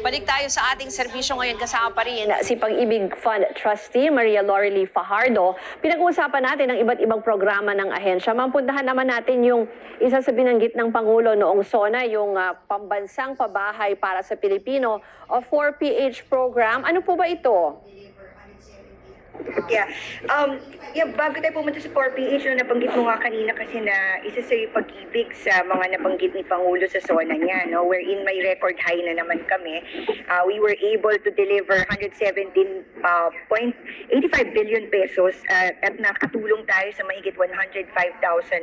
Balik tayo sa ating serbisyo ngayon. Kasama pa rin si Pag-ibig Fund Trustee Maria Lorely Fajardo. Pinag-uusapan natin ang iba't ibang programa ng ahensya. Mampuntahan naman natin yung isa sa binanggit ng Pangulo noong SONA, yung Pambansang Pabahay para sa Pilipino o 4PH program. Ano po ba ito? Bago tayo pumunta sa 4PH, nabanggit mo nga kanina kasi na isa sa Pag-ibig sa mga nabanggit ni Pangulo sa SONA niya, no? Wherein may record high na naman kami. We were able to deliver 117.85 billion pesos at nakatulong tayo sa mahigit 105,000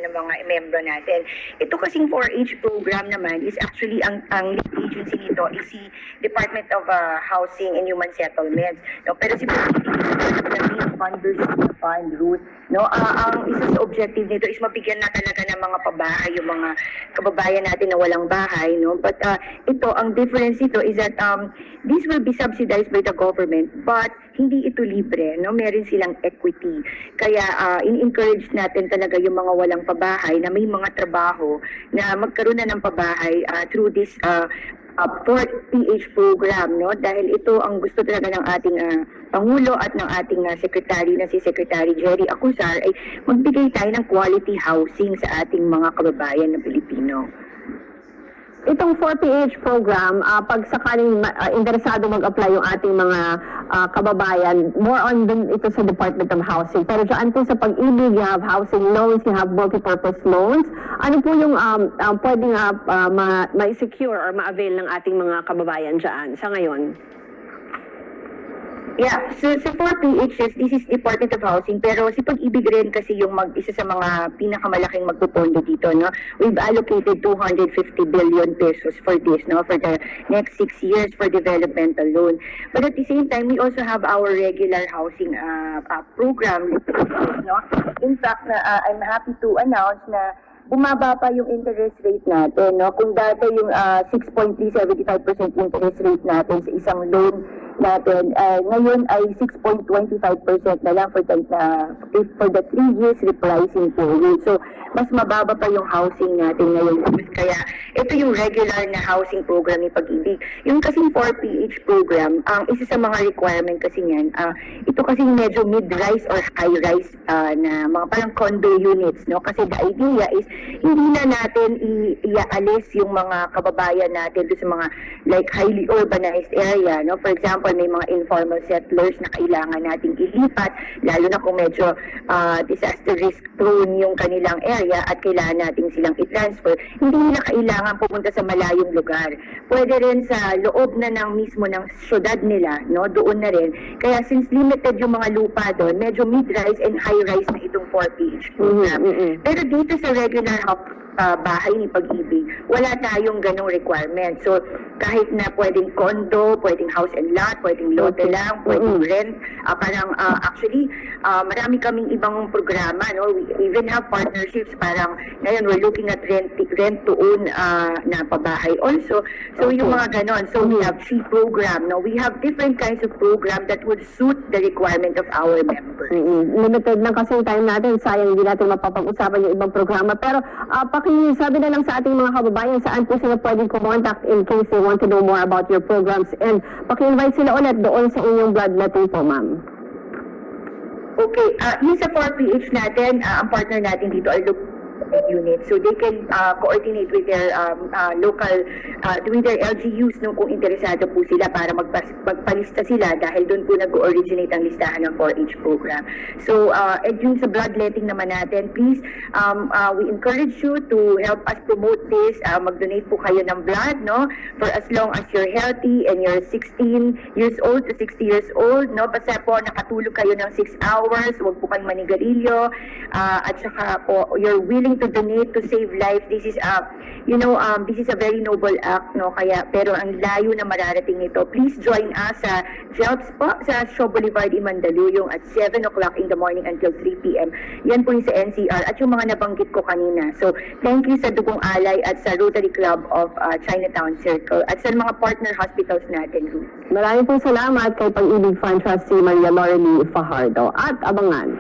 na mga membro natin. Ito kasing 4H program naman is actually ang lead agency nito is si Department of Housing and Human Settlements. No? Pero si fund versus fund route. No, ang isa sa objective nito is mabigyan na talaga ng mga pabahay yung mga kababayan natin na walang bahay, no? But ito, ang difference nito is that this will be subsidized by the government, but hindi ito libre, no? Meron silang equity. Kaya in-encourage natin talaga yung mga walang pabahay na may mga trabaho na magkaroon na ng pabahay through this 4PH program, no? Dahil ito ang gusto talaga ng ating Pangulo at ng ating Secretary na si Secretary Jerry Acuzar ay magbigay tayo ng quality housing sa ating mga kababayan na Pilipino. Itong 4PH program, pag sakaling interesado mag-apply yung ating mga kababayan, more on dun ito sa Department of Housing. Pero dyan po sa Pag-ibig, you have housing loans, you have multipurpose loans. Ano po yung pwedeng ma-secure or ma-avail ng ating mga kababayan dyan sa ngayon? Yeah, so sa 4PHs, this is Department of Housing, pero si Pag-ibig rin kasi yung isa sa mga pinakamalaking magpupondo dito, no? We've allocated 250 billion pesos for this, no? For the next 6 years for developmental loan. But at the same time, we also have our regular housing program, no? In fact, I'm happy to announce na bumaba pa yung interest rate natin, no? Kung dati yung 6.375% interest rate natin sa isang loan natin, ngayon ay 6.25% na lang for the 3 years repricing period. So, mas mababa pa yung housing natin ngayon. Kaya, ito yung regular na housing program ni Pag-ibig. Yung kasing 4PH program, ang isa sa mga requirement kasi niyan, ito kasi medyo mid-rise or high-rise na mga parang condo units, no? Kasi the idea is, hindi na natin iaalis yung mga kababayan natin sa mga like highly urbanized area, no? For example, may mga informal settlers na kailangan nating ilipat, lalo na kung medyo disaster risk prone yung kanilang area at kailangan nating silang i-transfer. Hindi nila kailangan pumunta sa malayong lugar. Pwede rin sa loob na ng mismo ng syudad nila, no? Doon na rin. Kaya since limited yung mga lupa doon, medyo mid-rise and high-rise na itong 4PH program. Pero dito sa regular bahay ni Pag-ibig, wala tayong ganong requirement. So, kahit na pwedeng condo, pwedeng house and lot, pwedeng lote lang, pwedeng rent, actually, marami kaming ibang programa, no? We even have partnerships, parang ngayon we're looking at rent to own na pabahay also. So, yung mga ganon. So, we have free program, no? We have different kinds of program that would suit the requirement of our members. Limited lang kasi yung time natin, sayang hindi natin mapapag-usapan yung ibang programa. Pero, sabi na lang sa ating mga kababayan saan po sila pwedeng kumontak in case they want to know more about your programs, and paki-invite sila ulit doon sa inyong bloodletting po, ma'am. Okay, yung sa 4PH natin, ang partner natin dito are unit. So they can coordinate with their local, with their LGUs nung kung interesado po sila para magpalista sila dahil doon po nag-originate ang listahan ng 4H program. So, yung sa bloodletting naman natin, please, we encourage you to help us promote this. Mag-donate po kayo ng blood, no? For as long as you're healthy and you're 16 years old to 60 years old, no? Basta po nakatulog kayo ng 6 hours, huwag po kayong manigarilyo, at saka po, you're willing to donate to save life. This is this is a very noble act, no? Kaya pero ang layo na mararating nito. Please join us sa JELPS po sa Shaw Boulevard in Mandaluyong at 7 o'clock in the morning until 3 p.m. Yan po yung sa NCR at yung mga nabanggit ko kanina. So, thank you sa Dugong Alay at sa Rotary Club of Chinatown Circle at sa mga partner hospitals natin, Ruth. Maraming pong salamat kay Pag-ibig Fund Trustee Maria Lorely Fajardo at abangan